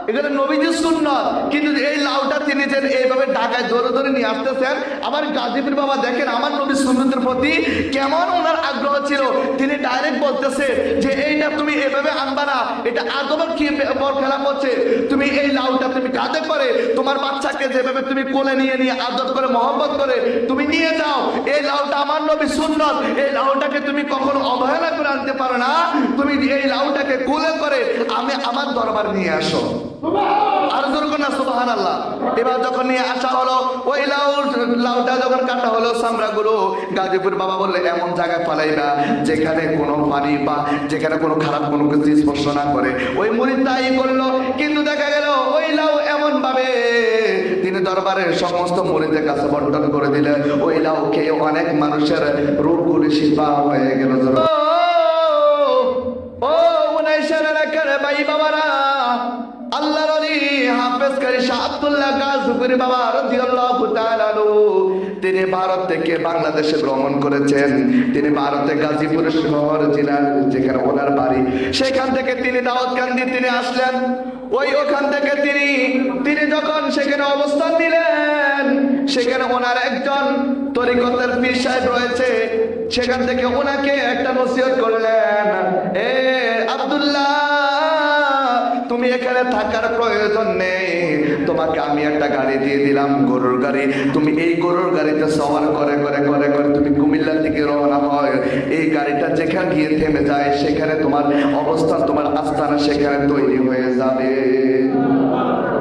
এখানে নবীজির সুন্নত, কিন্তু এই লাউটা তিনি যে এইভাবে ঢাকায় ধরে ধরে নিয়ে আসতেছেন। আমার গাজীপুর বাবা দেখেন আমার নবীর সুন্নতের প্রতি কেমন ওনার আগ্রহ ছিল। তিনি ডাইরেক্ট বলতেছে যে এইটা তুমি এভাবে আনবা না, এটা আদবের কি বড় খেলা করছে। তুমি এই লাউটা তুমি কাঁধে করে তোমার বাচ্চাকে যেভাবে তুমি কোলে নিয়ে নিয়ে আদর করে মহব্বত করে তুমি নিয়ে যাও, এই লাউটা আমার নবীর সুন্নত। এই লাউটাকে তুমি কখনো অবহেলা করে আনতে পারো না। তুমি এই লাউটাকে কোলে করে আমি আমার দরবার নিয়ে আসো। আর যখন না সুবহানাল্লাহ। এবার যখন নিয়ে আসা হলো ওই লাউটা যখন কাটা হলো চামড়াগুলো, গাজীপুর বাবা বললে এমন জায়গায় ফালাইবা যেখানে কোনো পানি বা যেখানে কোনো খারাপ কোনো কিছু স্পর্শ না করে। ওই মুরিদ তাই করলো, কিন্তু দেখা গেল ওই লাউ এমন ভাবে তিনি দরবারের সমস্ত মুরিদের কাছে বন্টন করে দিলেন। ওই লাউ খেয়ে অনেক মানুষের রোগগুলি শিফা হয়ে গেল। ও উনাইশের এলাকার ভাই বাবারা, আল্লাহর ওলি হাফেজ কারি শাহ আব্দুল্লাহ গাজীপুরি বাবা রাদিয়াল্লাহু তাআলা আনহু, তিনি ভারত থেকে বাংলাদেশে ভ্রমণ করেছেন। তিনি ভারতে গাজীপুর শহর জেলার যেখানে ওনার বাড়ি, সেখান থেকে তিনি দাউদকান্দি তিনি আসলেন। ওখান থেকে তিনি যখন সেখানে অবস্থান নিলেন, সেখানে ওনার একজন তরিকতের পীর সাহেব রয়েছে। সেখান থেকে ওনাকে একটা নসিহত করলেন, এ আব্দুল্লাহ তুমি এখানে থাকার প্রয়োজন নেই, তোমাকে আমি একটা গাড়ি দিয়ে দিলাম, গরুর গাড়ি। তুমি এই গরুর গাড়িতে সওয়ার করে করে করে করে তুমি কুমিল্লা থেকে রওনা হয়। এই গাড়িটা যেখানে গিয়ে থেমে যায় সেখানে তোমার অবস্থান, তোমার আস্তানা সেখানে তৈরি হয়ে যাবে।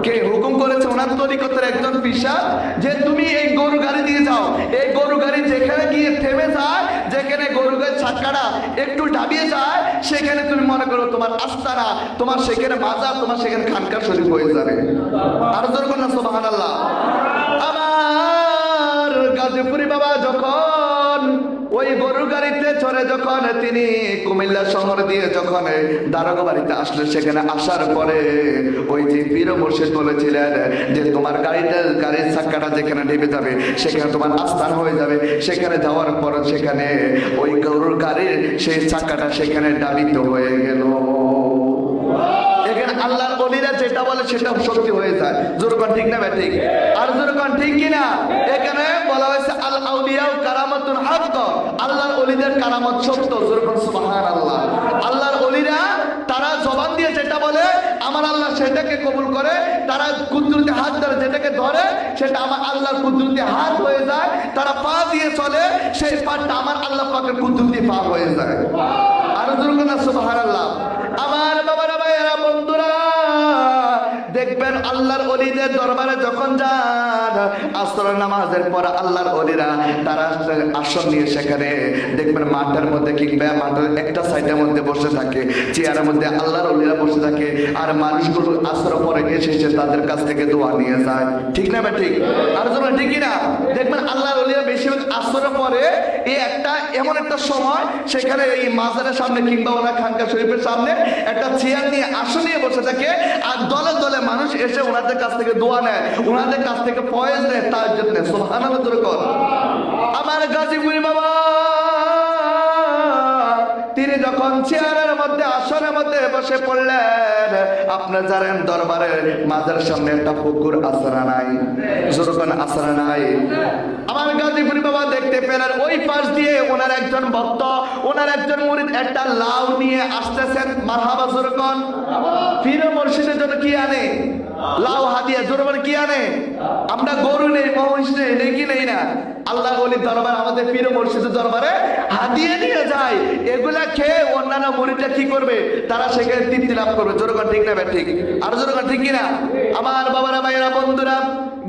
কে হুকুম করেছে? ওনার তরিকতের একজন পিসা, যে তুমি এই গরু গাড়ি দিয়ে যাও। এই গরু গাড়ি যেখানে গিয়ে থেমে যায়, যেখানে গরু গাড়ির ছাক্কাটা একটু ডাবিয়ে যায়, সেখানে তুমি মনে করো তোমার আস্তানা, তোমার সেখানে বাজার, তোমার সেখানে খানকা শরীফ হয়ে যাবে। আরো জোর করুন না সুবহানাল্লাহ। আমার গাজীপুরি বাবা যখন ওই গরুর গাড়িতে চড়ে যখন তিনি কুমিল্লা শহর দিয়ে যখন দারোগা বাড়িতে আসলে, সেখানে আসার পরে ওই যে পীর মুর্শিদ বলেছিলেন যে তোমার গাড়ির চাক্কাটা যেখানে ঢেবে যাবে সেখানে তোমার আস্থান হয়ে যাবে। সেখানে যাওয়ার পর সেখানে ওই গরুর গাড়ির সেই চাক্কাটা সেখানে ডাবিত হয়ে গেল। এখানে আল্লাহর ওলিরা যেটা বলে সেটা সত্যি হয়ে যায়। জোরকান ঠিক না ঠিক? আর জোরকান ঠিক কিনা? এখানে বলা হয়েছে আল আউলিয়া কারামাতুন হক, আল্লাহর ওলিদের কারামত সত্য। জোরকান সুবহানাল্লাহ। আল্লাহর ওলিরা তারা জবান দিয়ে যেটা বলে আমার আল্লাহ সেটাকে কবুল করে। তারা কুদরতি হাত ধরে যেটাকে ধরে সেটা আমার আল্লাহর কুদরতি হাত হয়ে যায়। তারা পা দিয়ে চলে, সেই পাটা আমার আল্লাহ পাকের কুদরতি পা হয়ে যায়। আর জোরকান সুবহানাল্লাহ। আমার বাবারা ভাইয়েরা বন্ধুরা, দেখবেন আল্লাহর ওলিদের দরবারে যখন যান, আসরের নামাজের পর আল্লাহর ওলিরা তারা আসন নিয়ে সেখানে দেখবেন মাঠের মধ্যে কিংবা মাঠের একটা সাইডের মধ্যে বসে থাকে, চেয়ারের মধ্যে আল্লাহর ওলিরা বসে থাকে। আর মানুষগুলো আসর পরে এসে তাদের কাছ থেকে দোয়া নিয়ে যায়। ঠিক না বা ঠিক? আর যখন ঠিকই না, দেখবেন আল্লাহর ওলিরা বেশিরভাগ আসরের পরে এই একটা এমন একটা সময় সেখানে এই মাজারের সামনে কিংবা ওনার খানকা শরীফের সামনে একটা চেয়ার নিয়ে আসন নিয়ে বসে থাকে। আর দলে দলে মানুষ এসে ওনাদের কাছ থেকে দোয়া নেয়, ওনাদের কাছ থেকে ফয়েজ নেয়, তার জন্য সুবহানাল্লাহ জোরে কর। আমার গাজীপুরি বাবা তিনি যখন চেয়ারের মধ্যে আসনের মধ্যে বসে পড়লেন, আপনার জানেন দরবারের মাজার সামনে একটা পুকুর আসরা নাই? জোরকান আসরা নাই? আমার গাজীপুরি বাবা দেখতে পেলেন ওই পাশ দিয়ে ওনার একজন ভক্ত, ওনার একজন মুরিদ একটা লাউ নিয়ে আসতেছেন। মারহাবা জোরকান। পীর মুর্শিদের জন্য কি আনে? লাউ হাদিয়া। জোরকান কি আনে? আমরা গরু নেই, মহিষ নেই, নেকি নেই না। আল্লাহ ওলির দরবার, আমাদের পীর মুর্শিদের দরবারে হাদিয়া নিয়ে যায়। এগুলা খেয়ে অন্যান্য মুরিদরা কি করবে? তারা সেখানে তৃপ্তি লাভ করবে। জোরকান ঠিক না ঠিক? আর জোরকান ঠিক কিনা? আমার বাবারা ভাইয়েরা বন্ধুরা,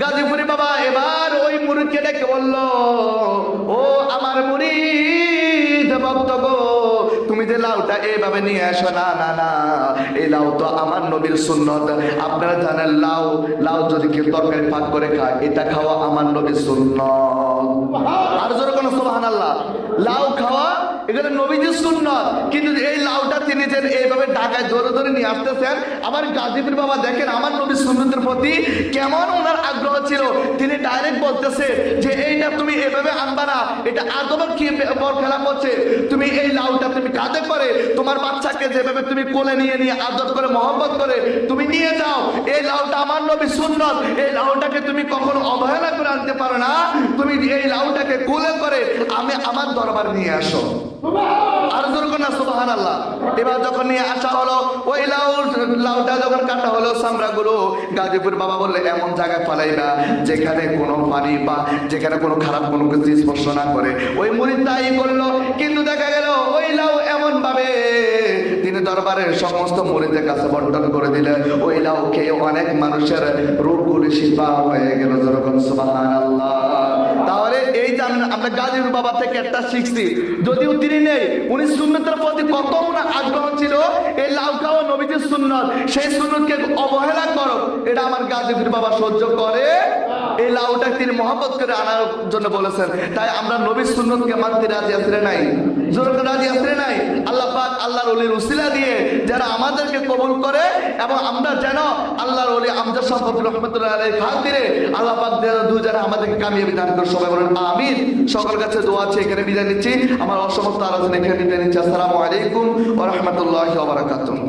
গাজীপুরি বাবা এবার ওই মুরিদকে ডেকে বলল, ও আমার মুরিদ ভক্ত গো, তুমি যে লাউটা এইভাবে নিয়ে আসো, না না না, এই লাউ তো আমার নবীর সুন্নত। আপনারা জানেন লাউ যদি কেউ তরকারি পাক করে খায়, এটা খাওয়া আমার নবীর সুন্নত। আর জোরে কোনো সুবহানাল্লাহ। লাউ খাওয়া এগুলো নবীজির সুন্নত। কিন্তু এই লাউটা তিনি যে এইভাবে ঢাকায় ধরে ধরে নিয়ে আসতেছেন, আমার গাজীপুর বাবা দেখেন আমার নবীর সুন্নতের প্রতি কেমন ওনার আগ্রহ ছিল। তিনি ডাইরেক্ট বলতেছে যে এইটা তুমি এভাবে আনবা না, এটা আদবের কি বর খেলা করছে। তুমি এই লাউটা তুমি কাঁধে করে তোমার বাচ্চাকে যেভাবে তুমি কোলে নিয়ে নিয়ে আদর করে মহব্বত করে তুমি নিয়ে যাও, এই লাউটা আমার নবীর সুন্নত। এই লাউটাকে তুমি কখনো অবহেলা করে আনতে পারো না। তুমি এই লাউটাকে কোলে করে আমি আমার দরবারে নিয়ে আসো। আর যখন না সুবহানাল্লাহ। এবার যখন নিয়ে আসা হলো ওই লাউটা যখন কাটা হলো চামড়াগুলো, গাজীপুর বাবা বললে এমন জায়গায় ফালাইবা যেখানে কোনো পানি বা যেখানে কোনো খারাপ কোনো কিছু স্পর্শ না করে। ওই মুরিদ তাই করলো। কিন্তু দেখা গেল ওই লাউ এমন ভাবে তিনি দরবারের সমস্ত মুরিদের কাছে বন্টন করে দিলেন। ওই লাউ খেয়ে অনেক মানুষের রোগগুলি শিফা হয়ে গেল। যেরকম সুবহানাল্লাহ। তাহলে এই যে আমরা গাজীপুর বাবা থেকে একটা শিখছি, যদিও তিনি নেই, উনি সুন্নতের প্রতি কত উনার আগ্রহ ছিল। এই লাউ খাওয়া নবীজির সুন্নত, সেই সুন্নতকে অবহেলা করো, এটা আমার গাজীপুর বাবা সহ্য করে। এই লাউটা তিনি মহব্বত করে আনার জন্য বলেছেন। তাই আমরা নবীর সুন্নতকে মানতে রাজি আছি না নাই? জোরে রাজি আছি না নাই? আল্লাহ পাক আল্লাহর ওলির উসিলা দিয়ে যারা আমাদেরকে কবুল করে এবং আমরা যেন আল্লাহর ওলি আমজাদ শাহ ফজলুর রহমাতুল্লাহ আলাইহির খাতিরে আল্লাহ পাক দুজনে আমাদেরকে কামিয়াবি দান করে। সবাই বলেন আমিন। সকল কাছে দোয়া আছে। এখানে বিদায় নিচ্ছি। আমার অসমস্ত আলোচনা এখানে বিদায় নিচ্ছি। আসসালামু আলাইকুম ওয়া রাহমাতুল্লাহি ওয়া বারাকাতুহু।